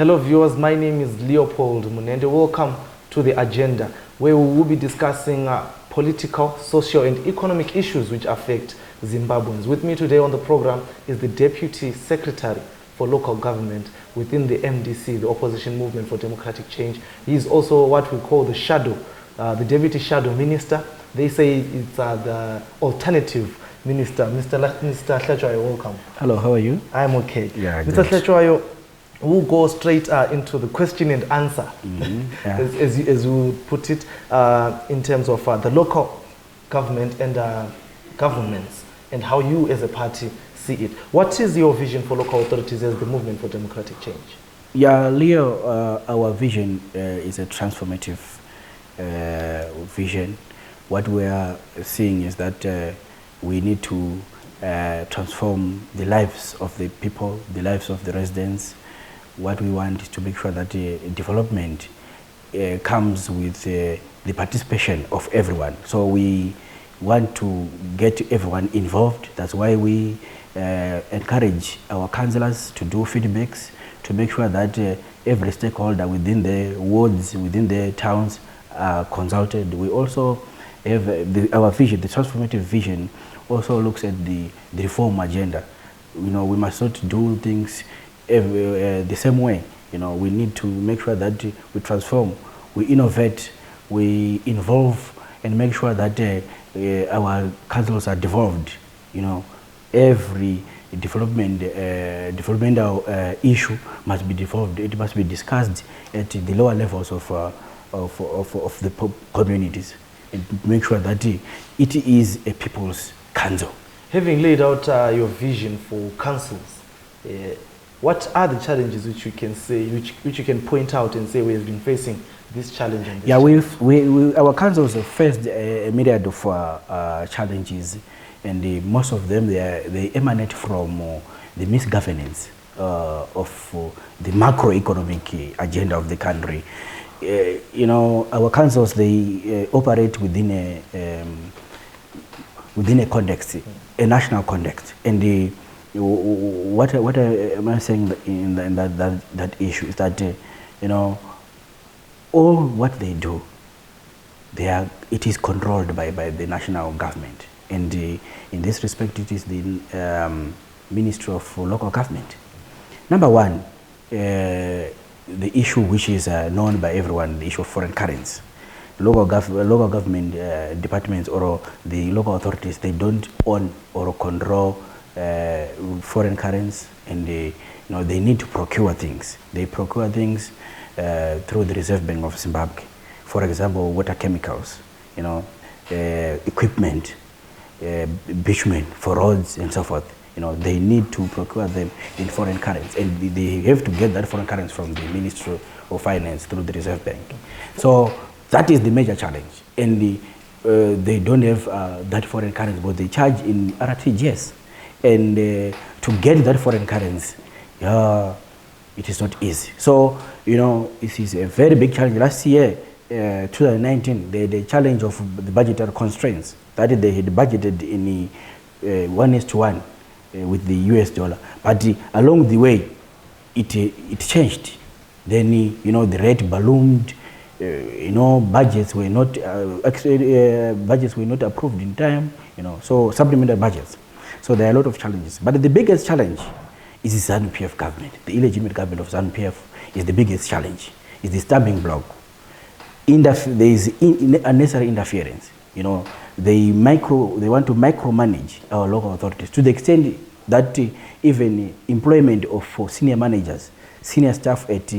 Hello viewers, my name is Leopold Munende. Welcome to the agenda, where we will be discussing political, social and economic issues which affect Zimbabweans. With me today on the program is the Deputy Secretary for Local Government within the MDC, the Opposition Movement for Democratic Change. He is also what we call the shadow, the Deputy Shadow Minister. They say it's the alternative minister. Mr. Hlatshwayo, welcome. Hello, how are you? I'm okay. Yeah, Mr. Hlatshwayo, we'll go straight into the question and answer, Yeah. as you put it, in terms of the local government and governments, and how you as a party see it. What is your vision for local authorities as the movement for democratic change? Yeah, Leo, our vision is a transformative vision. What we are seeing is that we need to transform the lives of the people, the lives of the residents. What we want is to make sure that development comes with the participation of everyone. So we want to get everyone involved. That's why we encourage our councillors to do feedbacks, to make sure that every stakeholder within the wards, within the towns are consulted. We also have our vision, the transformative vision, also looks at the reform agenda. You know, we must not do things the same way. You know, we need to make sure that we transform, we innovate, we involve, and make sure that our councils are devolved. You know, every developmental issue must be devolved. It must be discussed at the lower levels of the communities, and make sure that it is a people's council. Having laid out your vision for councils, what are the challenges which you can say, which you can point out and say we have been facing this challenge? And this challenge? Our councils have faced a myriad of challenges, and most of them they emanate from the misgovernance of the macroeconomic agenda of the country. You know, our councils, they operate within a context, a national context, and what am I saying in that issue is that you know, all what they do, it is controlled by the national government, and in this respect it is the Ministry of Local Government. Number one, the issue which is known by everyone, the issue of foreign currency. Local government departments or the local authorities, they don't own or control foreign currency, and you know, they need to procure things. They procure things through the Reserve Bank of Zimbabwe. For example, water chemicals, you know, equipment, bitumen for roads and so forth. You know, they need to procure them in foreign currency, and they have to get that foreign currency from the Ministry of Finance through the Reserve Bank. So that is the major challenge, and they don't have that foreign currency, but they charge in RTGS. And to get that foreign currency, it is not easy. So, you know, this is a very big challenge. Last year, 2019, the challenge of the budgetary constraints, that they had budgeted in 1:1 with the US dollar. But along the way, it changed. Then, you know, the rate ballooned. You know, budgets were not approved in time. You know, so supplementary budgets. So there are a lot of challenges. But the biggest challenge is the ZANU-PF government. The illegitimate government of ZANU-PF is the biggest challenge. It's the stumbling block. There is unnecessary interference. You know, they want to micromanage our local authorities to the extent that even employment of senior managers, senior staff at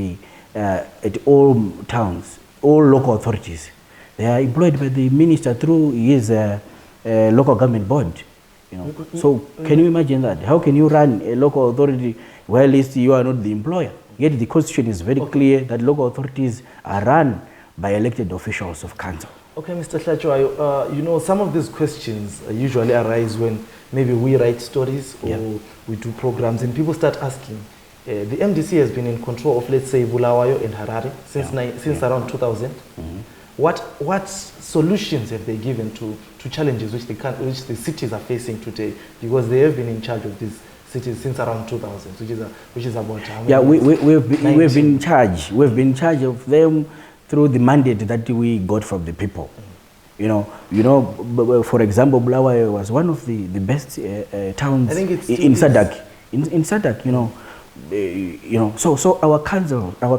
all towns, all local authorities, they are employed by the minister through his local government board. You know, so can you imagine that? How can you run a local authority while you are not the employer? Yet the constitution is very clear that local authorities are run by elected officials of council. Okay, Mr. Hlatshwayo, you know, some of these questions usually arise when maybe we write stories or we do programs and people start asking. The MDC has been in control of, let's say, Bulawayo and Harare since around 2000. What solutions have they given to challenges which the cities are facing today, because they have been in charge of these cities since around 2000, which is about how many Yeah, years? we've been charged. We've been charged of them through the mandate that we got from the people. You know, for example, Bulawayo was one of the best towns I think it's in Sadak. In Sadak, so our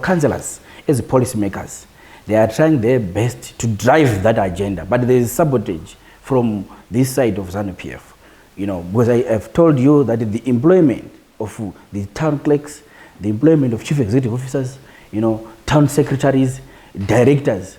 councillors as policymakers, they are trying their best to drive that agenda, but there is sabotage from this side of ZANU-PF. Because I have told you that the employment of the town clerks, the employment of chief executive officers, town secretaries, directors,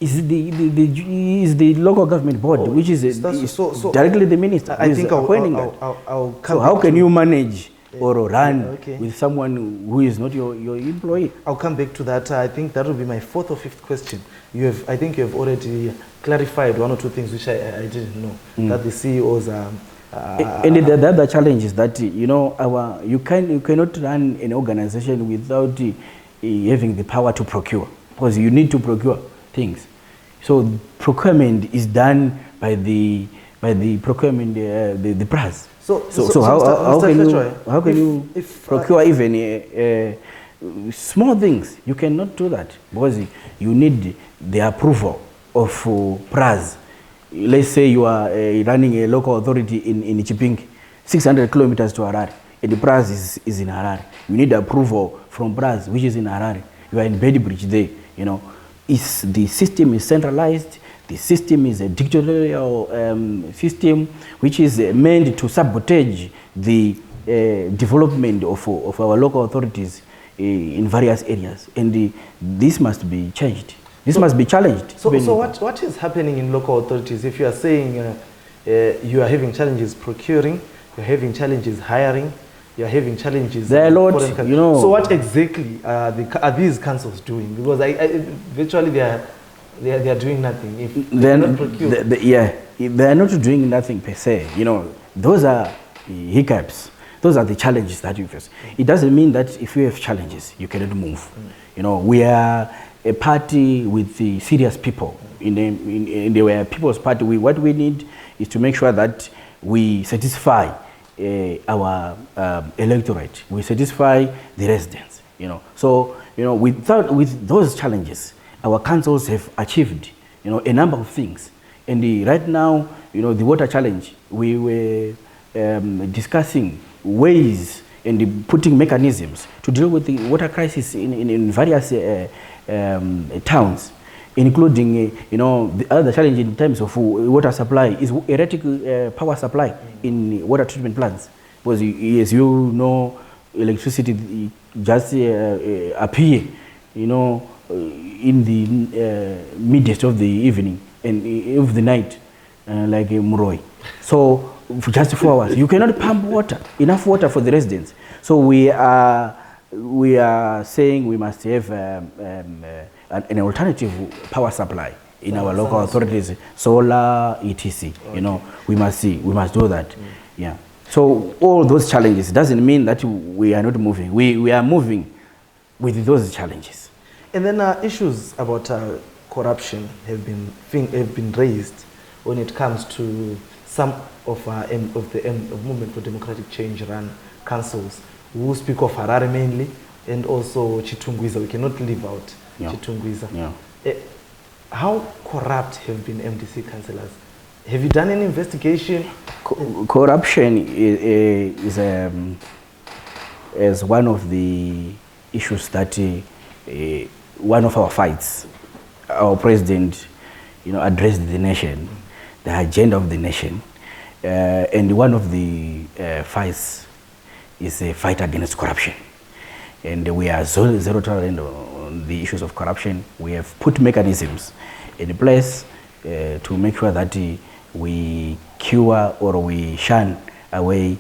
is the local government board, which is directly the minister. I think appointing that. I'll come. So how can you manage or run Okay. with someone who is not your employee? I'll come back to that. I think that will be my fourth or fifth question. I think you have already clarified one or two things which I didn't know. That the CEOs are. And the other challenge is that you cannot run an organization without having the power to procure, because you need to procure things. So procurement is done by the procurement the price. So how can you procure even small things? You cannot do that because you need the approval of PRAS. Let's say you are running a local authority in Chipinge, 600 kilometers to Harare, and the PRAS is in Harare. You need approval from PRAS, which is in Harare. You are in Bedbridge there, The system is centralized. The system is a dictatorial system which is meant to sabotage the development of our local authorities in various areas. And this must be changed. This must be challenged. So what is happening in local authorities? If you are saying you are having challenges procuring, you're having challenges hiring, you're having challenges. There are a lot, So what exactly are these councils doing? Because virtually they are doing nothing. If they are not doing nothing per se. Those are hiccups. Those are the challenges that you face. It doesn't mean that if you have challenges, you cannot move. We are a party with the serious people. In the People's Party, what we need is to make sure that we satisfy our electorate. We satisfy the residents. So with those challenges, our councils have achieved a number of things. And right now, the water challenge, we were discussing ways and putting mechanisms to deal with the water crisis in various towns, including the other challenge in terms of water supply is erratic power supply in water treatment plants, because as you know, electricity just appear in the midst of the evening and of the night, like Muroi. So for just 4 hours you cannot pump enough water for the residents. So we are saying we must have an alternative power supply in our local authorities, solar, etc. We must do that. Yeah. So all those challenges doesn't mean that we are not moving. We are moving with those challenges. And then issues about corruption have been raised when it comes to some of the Movement for Democratic Change run councils who speak of Harare mainly, and also Chitungwiza. We cannot leave out Chitungwiza. Yeah. How corrupt have been MDC councillors? Have you done any investigation? Corruption is one of the issues that one of our fights. Our president, addressed the nation, the agenda of the nation, and one of the fights is a fight against corruption. And we are zero tolerant on the issues of corruption. We have put mechanisms in place to make sure that we cure or we shun away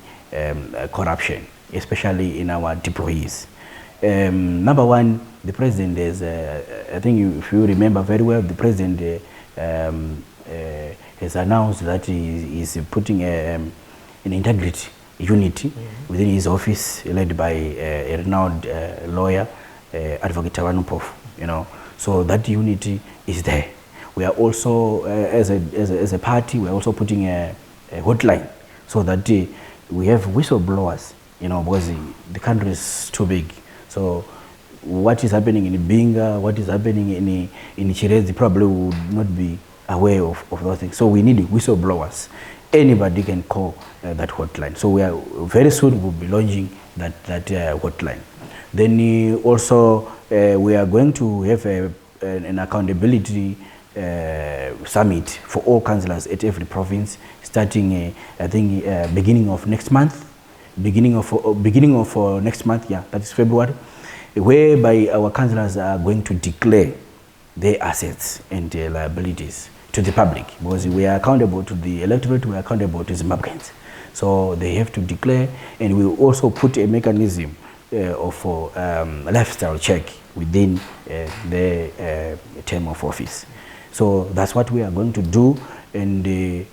corruption, especially in our deployees. Number one, the president is, I think if you remember very well, the president has announced that he is putting an integrity unit within his office, led by a renowned lawyer, Advocate Tawanupof. So that unity is there. We are also, as a party, we are also putting a hotline so that we have whistleblowers you know, because the country is too big. So what is happening in Binga, what is happening in Chirezi probably would not be aware of those things. So we need whistleblowers. Anybody can call that hotline. So we are very soon we'll be launching that hotline. Then also we are going to have an accountability summit for all councillors at every province, starting I think beginning of next month, beginning of next month, yeah, that is February, whereby our councillors are going to declare their assets and liabilities to the public, because we are accountable to the electorate, we are accountable to Zimbabweans. So they have to declare, and we will also put a mechanism of lifestyle check within their term of office. So that's what we are going to do, and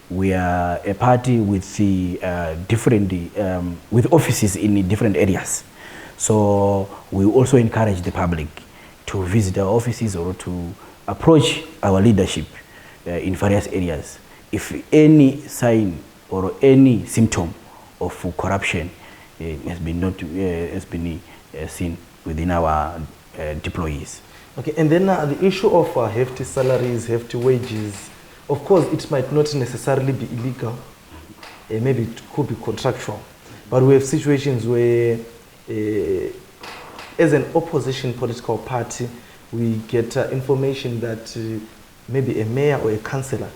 we are a party with the with offices in different areas. So we also encourage the public to visit our offices or to approach our leadership in various areas. If any sign or any symptom of corruption has been seen within our deployees. Okay, and then the issue of hefty salaries, hefty wages, of course it might not necessarily be illegal, maybe it could be contractual, but we have situations where as an opposition political party, we get information that maybe a mayor or a councillor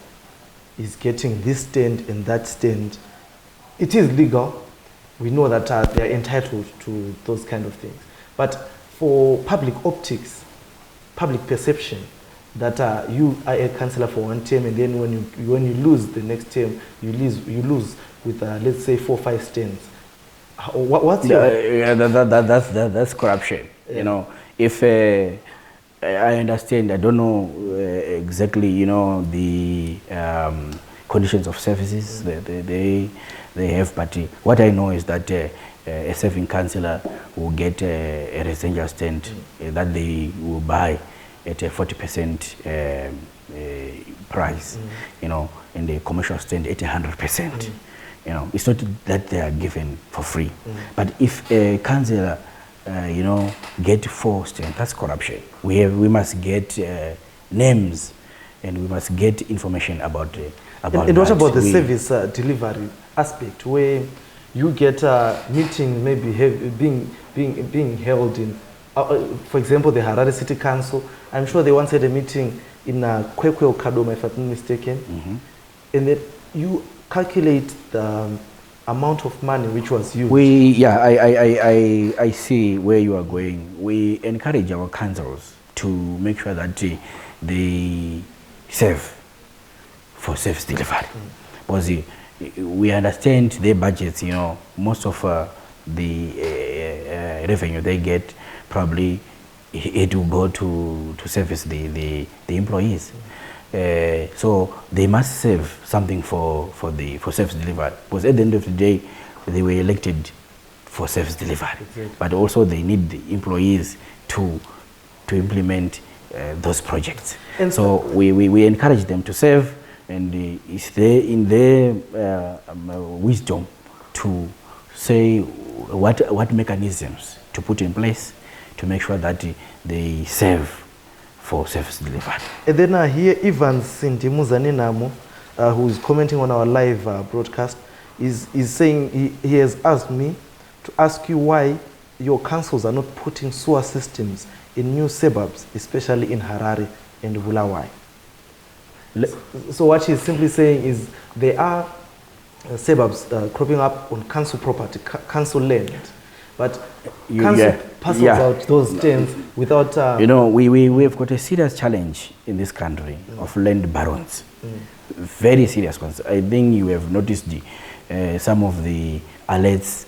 is getting this stand and that stand. It is legal. We know that they are entitled to those kind of things. But for public optics, public perception, that you are a councillor for one term, and then when you lose the next term, you lose with let's say 4 or 5 stands. What's your... that's corruption. Yeah. You know, if I understand, I don't know exactly, you know, the conditions of services they have, but what I know is that a serving councillor will get a residential stand that they will buy at a 40% price, you know, and the commercial stand at 100%. You know, it's not that they are given for free. But if a councillor, you know, get 4 stands, that's corruption. We must get names, and we must get information about and what about the service delivery aspect, where you get a meeting maybe being held in, for example, the Harare City Council. I'm sure they once had a meeting in Kwekwe or Kadoma, if I'm not mistaken, and that you calculate the amount of money which was used. I see where you are going. We encourage our councils to make sure that they serve for service delivery. Because we understand their budgets, you know, most of the revenue they get probably it will go to service the employees. So they must save something for service delivery, because at the end of the day they were elected for service delivery. Exactly. But also they need the employees to implement those projects. And so we encourage them to save, and it's in their wisdom to say what mechanisms to put in place to make sure that they save for service delivery. And then here Evans Sintimuzaninamu, who is commenting on our live broadcast, is saying he has asked me to ask you why your councils are not putting sewer systems in new suburbs, especially in Harare and Bulawayo. So what he's simply saying is there are suburbs cropping up on council property, council land, but council passes out those stands without... you know, we have got a serious challenge in this country of land barons. Very serious ones. I think you have noticed some of the alerts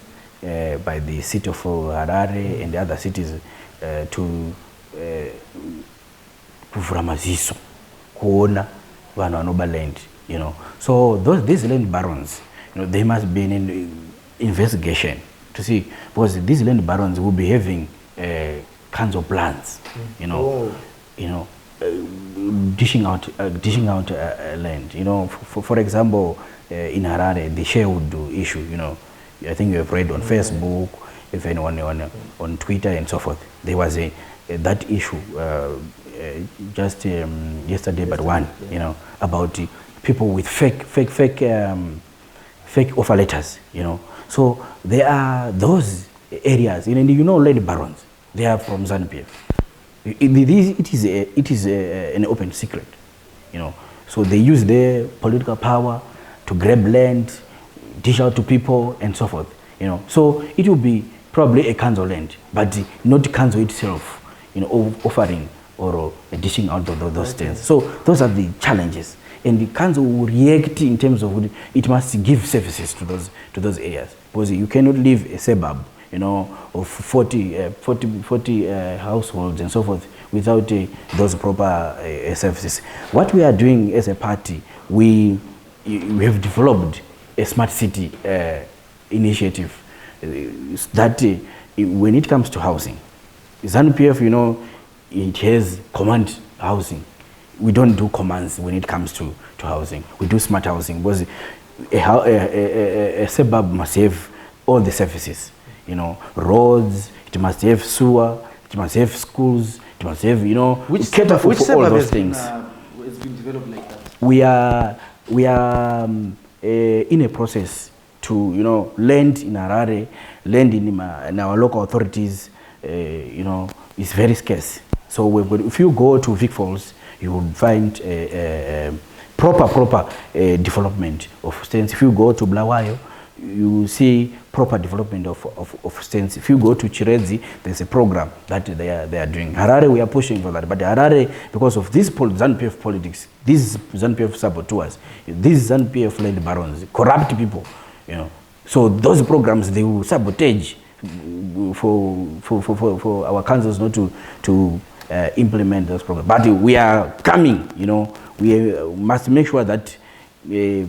by the city of Harare and the other cities to Vramaziso, Kuona, Vananoba land, you know. So these land barons, you know, they must be in investigation to see, because these land barons will be having kinds of plans, you know, dishing out land, you know. For example, in Harare, the Sherwood issue, you know, I think you have read on Facebook, if anyone on Twitter and so forth. There was that issue just yesterday, but one, you know, about people with fake offer letters, you know. So there are those areas, you know, land barons. They are from ZANU-PF. It is an open secret, you know. So they use their political power to grab land, dish out to people, and so forth, you know. So it will be probably a council land, but not the council itself, you know, offering or dishing out those things. So those are the challenges, and the council will react in terms of it must give services to those areas, because you cannot leave a suburb, you know, of 40 households and so forth without those proper services. What we are doing as a party, we have developed a smart city initiative that when it comes to housing, ZANU-PF, you know, it has command housing. We don't do commands when it comes to housing. We do smart housing, because a suburb must have all the services, you know, roads, it must have sewer, it must have schools, it must have, you know, which cater for all those things. It's been developed like that? We are in a process to, you know, land in Harare, land in our local authorities, you know, is very scarce. So if you go to Vic Falls, you will find proper development of stands. If you go to Bulawayo, you will see proper development of stands. If you go to Chirezi, there's a program that they are doing. Harare, we are pushing for that. But Harare, because of this ZANU-PF politics, these ZANU-PF saboteurs, these ZANU-PF land barons, corrupt people, you know. So those programs, they will sabotage for our councils not to implement those programs. But we are coming, you know. We must make sure that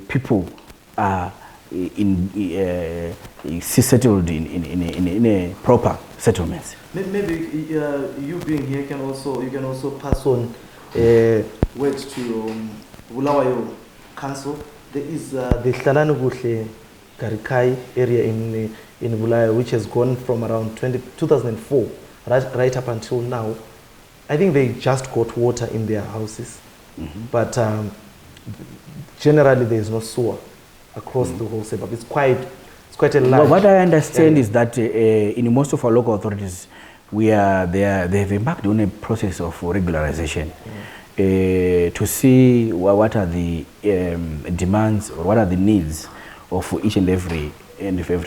people are settled in a proper settlements. Maybe you being here can also pass on words to Bulawayo Council. There is the Hlalani Garikai area in Bulawayo, which has gone from around 2004 right up until now. I think they just got water in their houses, but generally there is no sewer across the whole suburb. It's quite a large. Well, what I understand is that in most of our local authorities, they have embarked on a process of regularization to see what are the demands or what are the needs of each and every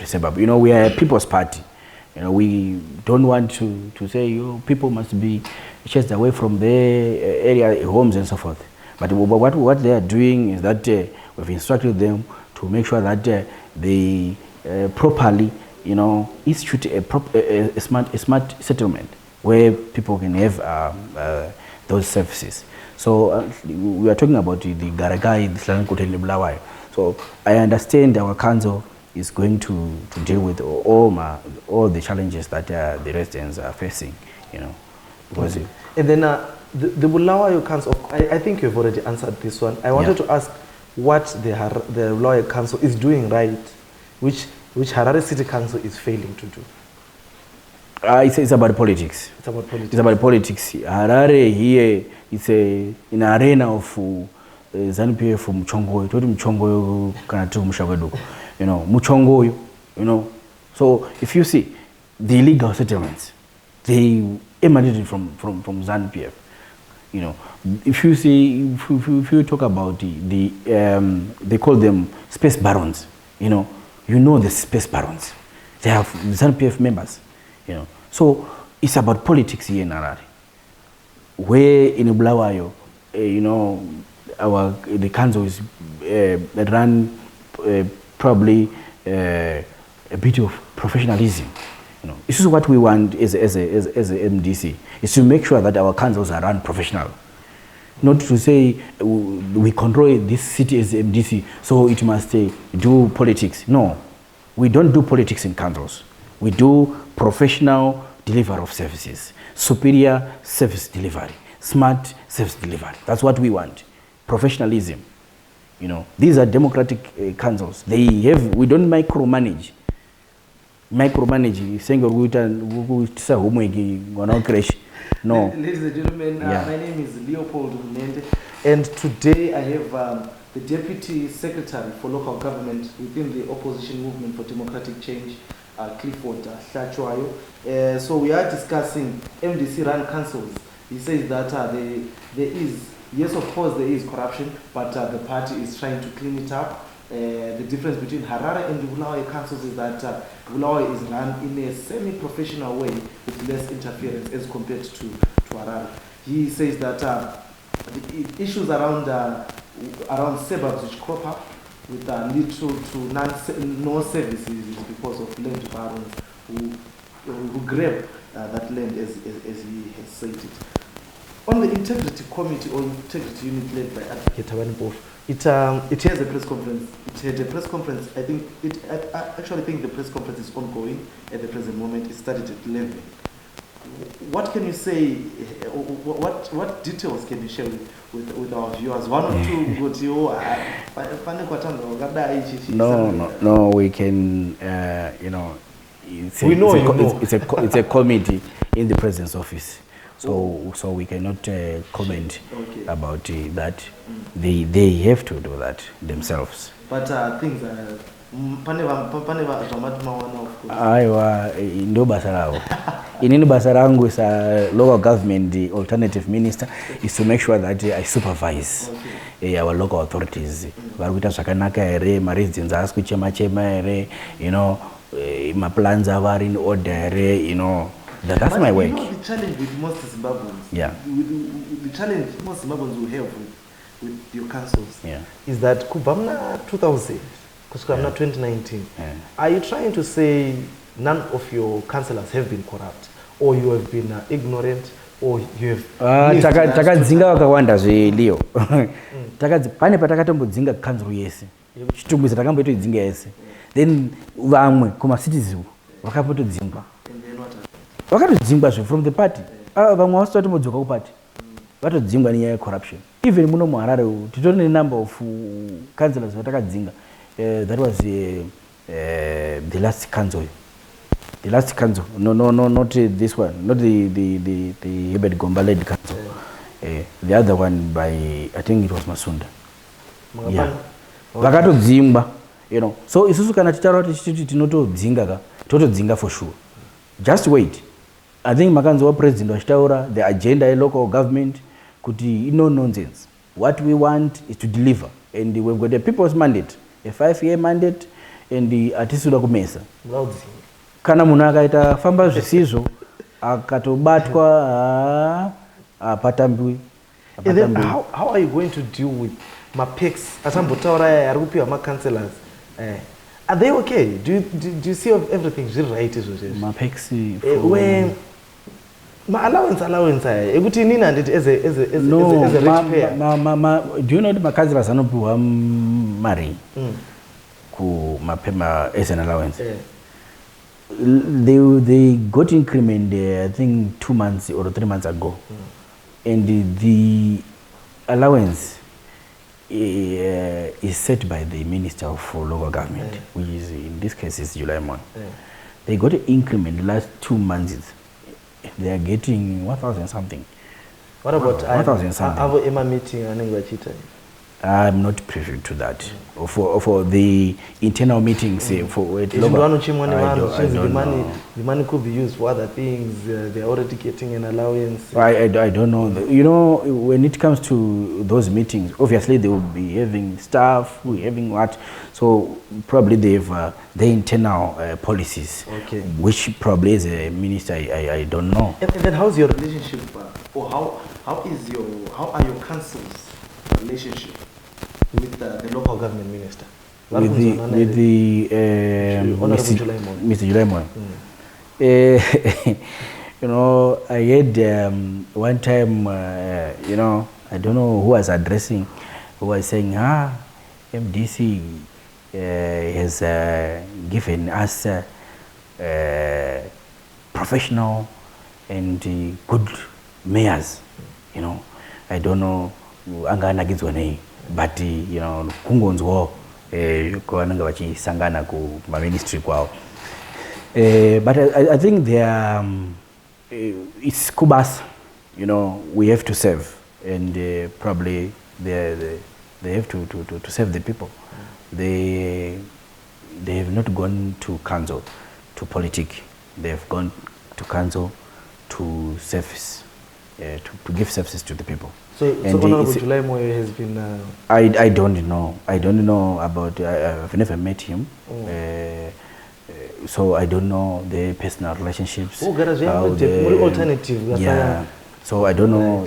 suburb. You know, we are a people's party. You know, we don't want to say people must be chased away from their area homes and so forth. But what they are doing is that we've instructed them to make sure that they properly, you know, institute a smart settlement where people can have those services. So we are talking about the Garagai, the Hlalani Koteni Bulawayo. So I understand our council is going to deal with all the challenges that the residents are facing, you know. Because and then the Bulawayo Council, I think you've already answered this one. I wanted to ask what the Bulawayo Council is doing right, which Harare City Council is failing to do. It's about politics. It's about politics. It's about politics. Harare here is an arena of ZANU-PF from Mchongoyo. Toti Mchongoyo kanatu Mshagweduko. You know, Mchongoyo, you know. So if you see the illegal settlements, they emanated from ZANU-PF. You know, if you see, if you talk about they call them space barons. You know the space barons. They have ZANU-PF members. You know, so it's about politics here in Harare. Where in Bulawayo, you know, the council is run probably a bit of professionalism. You know, this is what we want as a MDC, is to make sure that our councils are run professional. Not to say we control this city as MDC, so it must do politics. No, we don't do politics in councils. We do professional delivery of services, superior service delivery, smart service delivery. That's what we want. Professionalism. You know, these are democratic councils. We don't micromanage. micromanage saying kuita homework ngwana crash. No. Ladies and gentlemen, my name is Leopold Munende, and today I have the Deputy Secretary for Local Government within the Opposition Movement for Democratic Change, Clifford Hlachwayo. So we are discussing MDC run councils. He says that there is, yes, of course there is corruption, but the party is trying to clean it up. The difference between Harare and the Bulawayo councils is that Bulawayo is run in a semi-professional way with less interference as compared to Harare. He says that the issues around suburbs which crop up with little to no services is because of land barons who grab that land as he has said it. On the Integrity Committee or Integrity Unit led by Advocate Tabanipov, it has a press conference. It had a press conference. I actually think the press conference is ongoing at the present moment. It started at 11. What can you say? What details can you share with our viewers? One or two good you. No. We can. It's a committee in the president's office. So we cannot comment about that. They have to do that themselves. But things are aiwa ndo basa lao. Inini basa langu is a local government, the alternative minister, is to make sure that I supervise our local authorities. Varuita zvakanaka ere, maresidents ask chema ere, my plans are in order ere, That's my work. The challenge with most Zimbabweans, the challenge most Zimbabweans will have with your councils, is that Kubamna 2000, Kubamna 2019. Are you trying to say none of your councillors have been corrupt, or you have been ignorant, or you have? Takadzinga wakawanda zvelio. Pane patakatombodzinga council yese. Chitumbuza takamboitodzinga yese. Then vamwe kuma cities vakapotodzingwa. Vakatodzingwa from the party. Vamwe vasati modzoka ku party. Vatodzingwa nenyaya corruption. Even muno muHarare titori ne number of councillors vatakadzinga. That was the last council. The last council. No, not this one. Not the Herbert Gomba led council. The other one by, I think it was Masunda. Yeah. Vakatodzingwa, So isusu kana titaura tichiti tinotodzinga totodzinga for sure. Just wait. I think makanzwa president wachitaura the agenda of local government kuti no nonsense. What we want is to deliver, and we've got a people's mandate, a 5-year mandate, and the atisuda kumesa. Kana munhu akaita famba zvisizvo akatobatwa apatambiwi. And then how are you going to deal with mapex asambotaura ari kupiwa councillors? Are they okay? Do you see everything right? Mapex when allowance ekuti nini anditi as a rich payer? Do you know the councillors anopiwa mari ku mapema as an allowance? They got increment I think 2 months or 3 months ago. And the allowance is set by the Minister for Local Government, which is in this case is July 1. They got an increment the last 2 months. They are getting 1,000 something. What about 1,000 something? Our Emma meeting, I'm not privy to that. For the internal meetings, for it, the money could be used for other things. They're already getting an allowance. I don't know. When it comes to those meetings, obviously they will be having staff, having what. So probably they have their internal policies, which probably as a minister I don't know. And then how's your relationship, or how are your council's relationship with the local government minister? With Mr. Julaimon. I had one time, I don't know who was addressing, who was saying, MDC has given us professional and good mayors, I don't know anganagidzwa nei, but kungonzwa kwananga vachisangana ku ministry kwao. But I think they are, it's Kubas, you know, we have to serve, and probably they have to serve the people. They have not gone to council, to politic. They have gone to council to service, to give services to the people. So Honorable July Moyo has been... I don't know. I don't know about... I've never met him. So I don't know the personal relationships. Oh, alternative. Yeah. So I don't know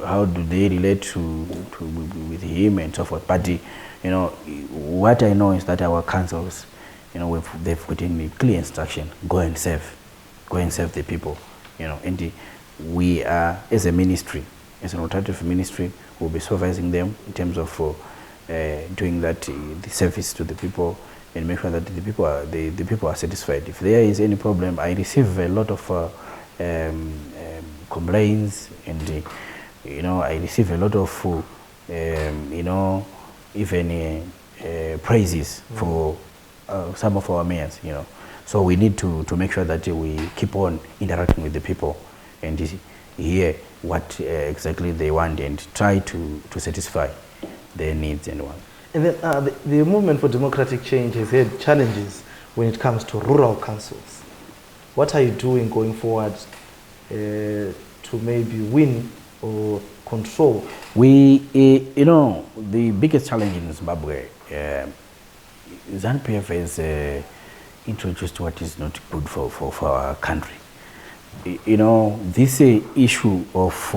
how do they relate with him and so forth. But you know, what I know is that our councils, you know, they've put in clear instruction: go and serve the people. You know, and we are, as a ministry, as an alternative ministry, will be supervising them in terms of doing that the service to the people, and make sure that the people are satisfied. If there is any problem, I receive a lot of complaints, and you know, I receive a lot of you know, even praises for some of our mayors. You know, so we need to make sure that we keep on interacting with the people and hear what exactly they want and try to satisfy their needs and wants. And then the movement for democratic change has had challenges when it comes to rural councils. What are you doing going forward to maybe win or control? We, you know, the biggest challenge in Zimbabwe, ZANU-PF has introduced what is not good for our country. You know, this issue of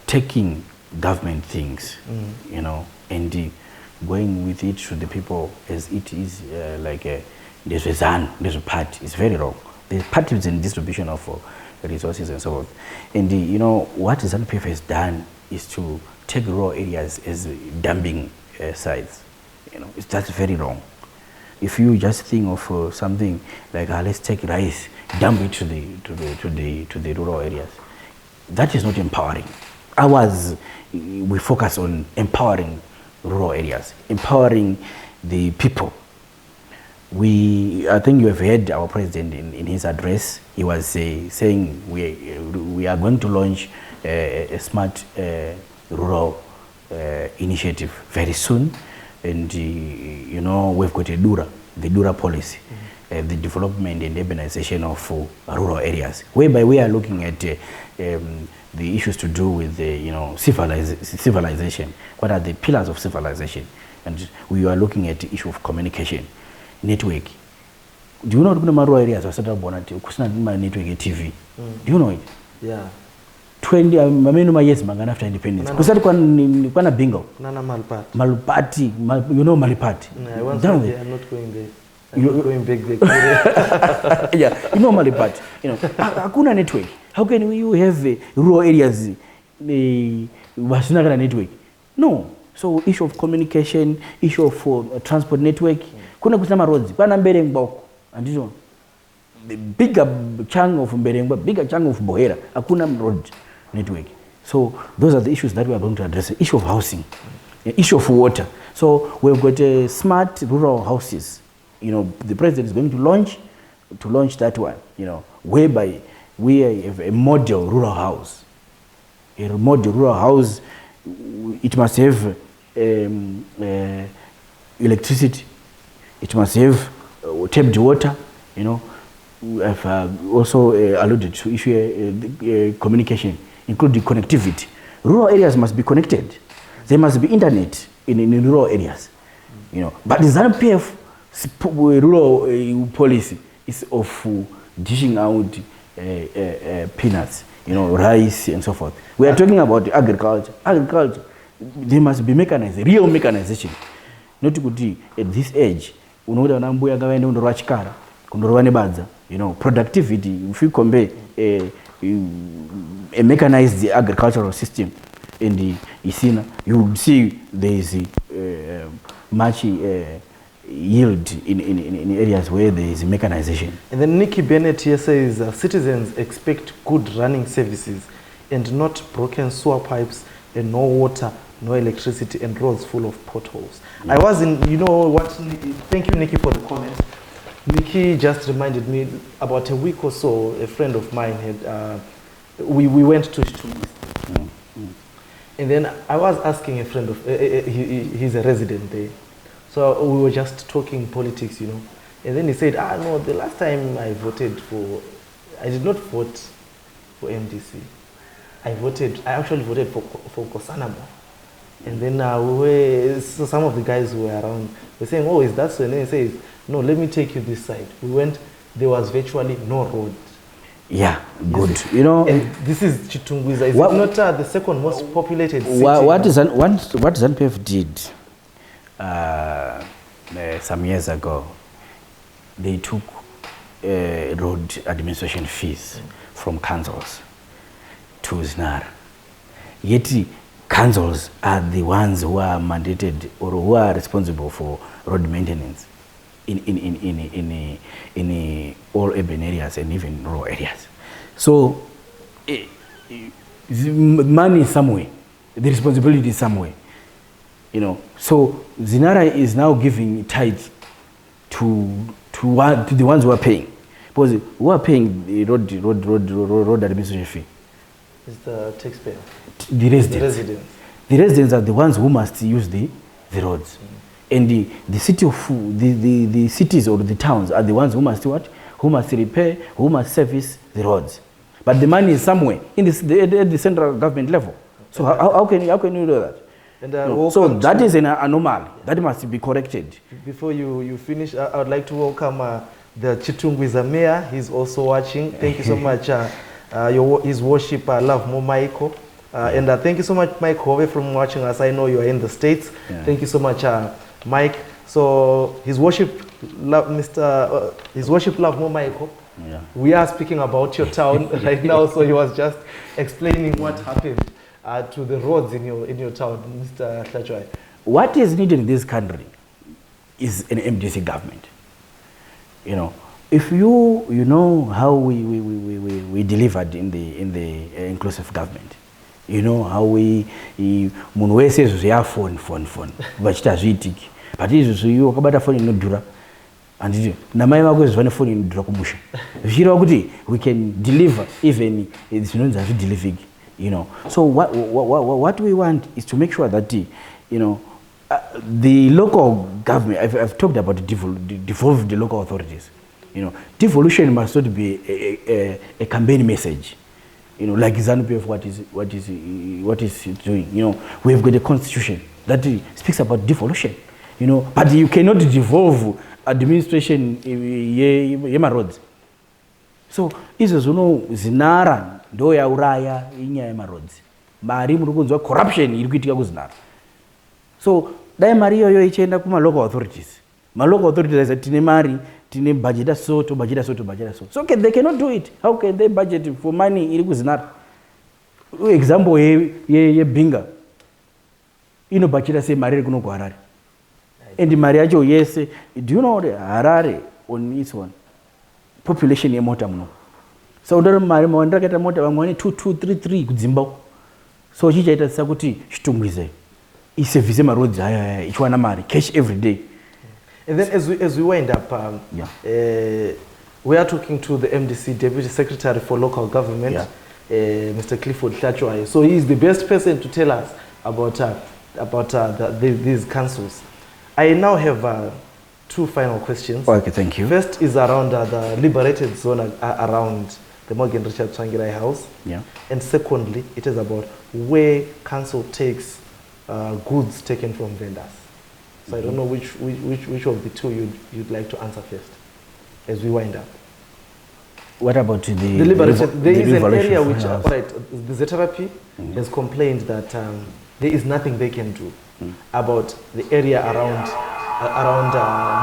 taking government things, you know, and going with it to the people as it is, like there's a ZANU, there's a party. It's very wrong. The party is in distribution of resources and so on. And you know, what ZANU-PF has done is to take rural areas as dumping sites. You know, it's just very wrong. If you just think of something like let's take rice, dump it to the rural areas, that is not empowering. We focus on empowering rural areas, empowering the people. I think you have heard our president in his address. He was saying we are going to launch a smart rural initiative very soon, and you know, we've got the Dura policy, the development and urbanization of rural areas, whereby we are looking at the issues to do with you know, civilization. What are the pillars of civilization? And we are looking at the issue of communication, network. Do you know rural areas are set up on network TV? Do you know it? Yeah. 20 years after independence. Kuna bingo. Nana Malupati, you know Malipati. I once said, I'm not going there. I'm not going back there. Yeah, you know Malipati. You know, hakuna network. How can you have rural areas wasina network? No. So issue of communication, issue of transport network. Kuna kusema roads. Pana Mberengba. And this one. The bigger chunk of Mberengba, bigger chunk of Bohera. Hakuna road network. So those are the issues that we are going to address. The issue of housing, the issue of water. So we've got smart rural houses. You know, the president is going to launch that one. You know, whereby we have a model rural house. A model rural house, it must have electricity. It must have tapped water. You know, I've also alluded to issue communication, including connectivity. Rural areas must be connected. There must be internet in rural areas. You know, but the ZANU-PF rural policy is of dishing out peanuts, you know, rice and so forth. We are talking about agriculture. Agriculture, there must be mechanization, real mechanization. Not to go at this age. You know, productivity. If you compare a mechanized agricultural system in the Isina, you will see there is much yield in areas where there is mechanization. And then Nikki Bennett here says citizens expect good running services and not broken sewer pipes and no water, no electricity and roads full of potholes. Yeah. I was in, you know what, thank you Nikki for the comment. Nikki just reminded me about a week or so, a friend of mine had, we went to Chitungwiza. And then I was asking a friend of, he's a resident there. So we were just talking politics, you know. And then he said, no, the last time I voted for, I did not vote for MDC. I actually voted for Kosanamo. And then so some of the guys who were around were saying, oh, is that so? And then he says, no, let me take you this side. We went, there was virtually no road. Yeah, good. You know, and this is Chitungwiza. Is it not the second most populated city? What ZANU-PF did some years ago, they took road administration fees from councils to ZNARA. Yet councils are the ones who are mandated or who are responsible for road maintenance in all urban areas and even rural areas. So money is somewhere, the responsibility is somewhere, you know. So ZNARA is now giving tithes to the ones who are paying, because who are paying the road administration fee? It's the taxpayer. The residents. The residents are the ones who must use the roads. And the cities or the towns are the ones who must what? Who must repair, who must service the roads. But the money is somewhere in at the central government level. So how can you do that? And so that is an anomaly. That must be corrected. Before you finish, I would like to welcome the Chitungwiza mayor. He's also watching. Thank you so much. His worship, Love Mo Michael. And thank you so much, Mike Hove, from watching us. I know you are in the States. Yeah. Thank you so much, Mike. So his worship, his worship, Love Mo Michael. Yeah. We are speaking about your town right now. So he was just explaining what happened to the roads in your town, Mr. Hlachwai. What is needed in this country is an MDC government. You know, if you know how we delivered in the inclusive government. You know how we munhu wese zviya phone vachita zviitiki, but izvozvo iwe wakabata phone inodhura handiti namai vako zvane phone inodhura kumusha zvichireva kuti we can deliver even zvinonzi hazvideliveriki, you know. So what we want is to make sure that you know the local government, I've talked about devolve the local authorities. You know, devolution must not be a campaign message. You know, like ZANU-PF, what is doing. You know, we have got a constitution that speaks about devolution. You know, but you cannot devolve administration yema roads. So izo zono ZNARA ndo ya uraya inyaya yema roads. Mari muri kunzwa corruption iri kuitika ku ZNARA. So dai mari yoyo ichienda kuma local authorities. Ma local authorities are tine mari, tine budget so. So they cannot do it. How can they budget for money iri ku ZNARA? Example ye Binga. Ino budget say mari kuno ku Harare. And mari yacho yes, do you know the Harare on its one population ye mota muno. So ndaro mari mwanda kata mota vamwe 2233 ku Zimbabwe. So chichaita sakuti Chitungwiza service ma roads haya ichwana mari cash every day. And then as we wind up, we are talking to the MDC Deputy Secretary for Local Government, Mr. Clifford Hlachwai. So he is the best person to tell us about these councils. I now have two final questions. Okay, thank you. First is around the liberated zone around the Morgan Richard Tsvangirai House. Yeah. And secondly, it is about where council takes goods taken from vendors. So I don't know which of the two you'd like to answer first, as we wind up. What about the liberated? There is an area which, right, the ZRP has complained that there is nothing they can do about the area around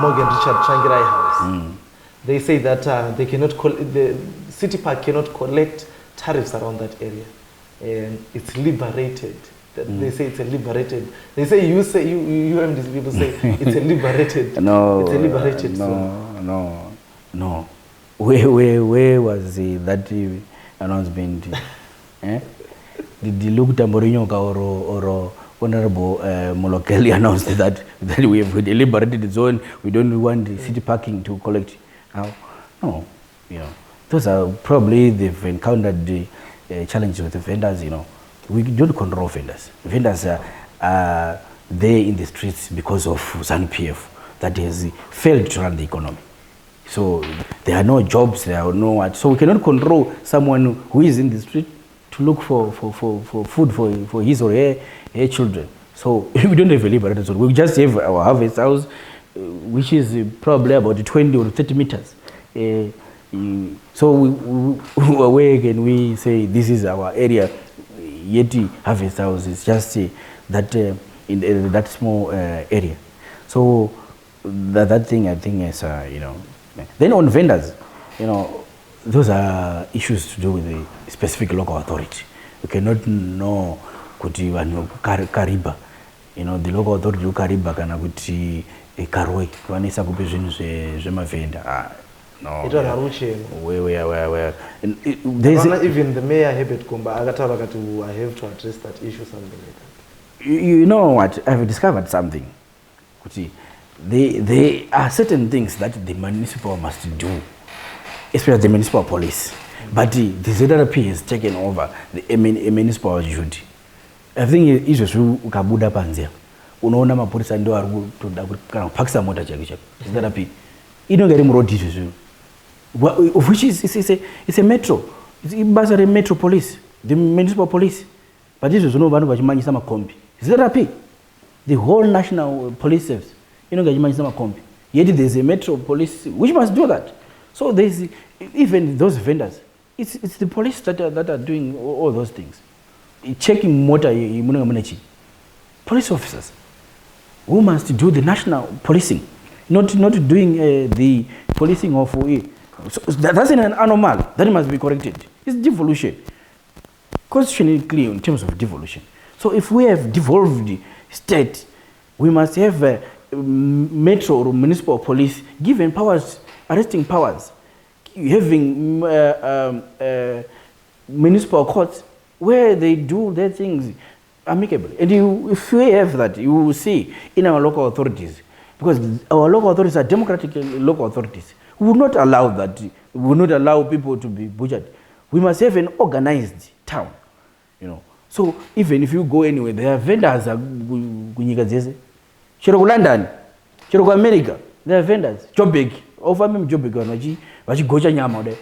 Morgan Richard Tsvangirai House. They say that they cannot the City Park cannot collect tariffs around that area, and it's liberated. They say it's a liberated. They say you MDC people say it's a liberated. No, it's a liberated zone. No. Where was that announcement? Did Luke Tamborinyoka or Honorable Molokeli announced that we have a liberated zone? We don't want the city parking to collect. How? No, those are probably they've encountered the challenges with the vendors. We don't control vendors. Vendors are there in the streets because of ZANU-PF that has failed to run the economy. So there are no jobs, there are no what. So we cannot control someone who is in the street to look for food for his or her children. So we don't have a liberated zone. We just have our harvest house, which is probably about 20 or 30 meters. So we awake and we say this is our area. Yeti harvest house is just that in that small area. So that thing I think is Then on vendors, those are issues to do with the specific local authority. You cannot know kuti vanhu kariba. The local authority kariba kana kuti karoi kwanisa kupe zvinhu zvemavenda. No. Where. Even the mayor Herbert Kumba akataura kuti I have to address that issue, something like that. You know what? I've discovered something. Kuti there are certain things that the municipal must do, especially the municipal police. But the ZRP has taken over the municipal duty. I think it's just ukabuda panzia. Unaona mapolisi ndio arikutoda kana pakisa mota chake chake. ZRP. Inongeri mroad issue. Of which it's a metro. It's a metro police, the municipal police. But this is no vanhu vachimanyisa makombi. ZRP. The whole national police service. Yet there's a metro police which must do that. So there's even those vendors. It's the police that are doing all those things. Checking motor, police officers who must do the national policing, not doing the policing of. So that's an anomaly that must be corrected. It's devolution. Constitutionally clear in terms of devolution. So if we have devolved state, we must have metro or municipal police given powers, arresting powers, having municipal courts where they do their things amicably. And if we have that, you will see in our local authorities, because our local authorities are democratic local authorities. We will not allow that. We will not allow people to be butchered. We must have an organized town, So even if you go anywhere, there are vendors. Chiroko London, Chiroko America, there are vendors. Jobbik, offer me Jobbik, gocha nyama there.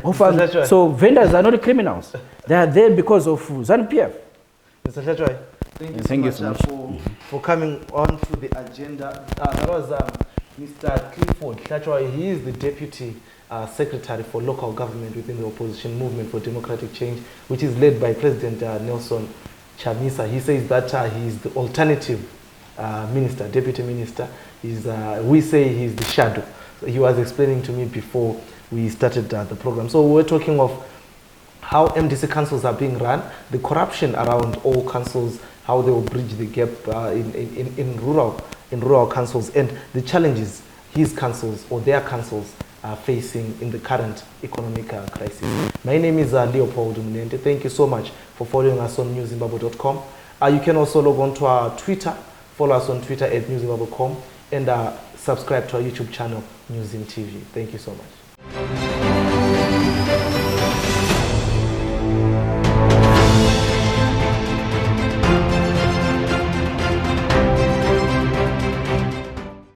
Offer. So vendors are not criminals. They are there because of ZANU-PF. Mr. Chachwai, thank you so much for coming on to the agenda. That was Mr. Clifford Chachwai. He is the Deputy Secretary for Local Government within the Opposition Movement for Democratic Change, which is led by President Nelson Chamisa. He says that he is the alternative minister, deputy minister. We say he's the shadow. So he was explaining to me before we started the program. So we're talking of how MDC councils are being run, the corruption around all councils, how they will bridge the gap in rural councils, and the challenges his councils or their councils are facing in the current economic crisis. My name is Leopold Munente. Thank you so much for following us on newzimbabwe.com. You can also log on to our Twitter. Follow us on Twitter @newzimbabwe.com and subscribe to our YouTube channel, Newzim TV. Thank you so much.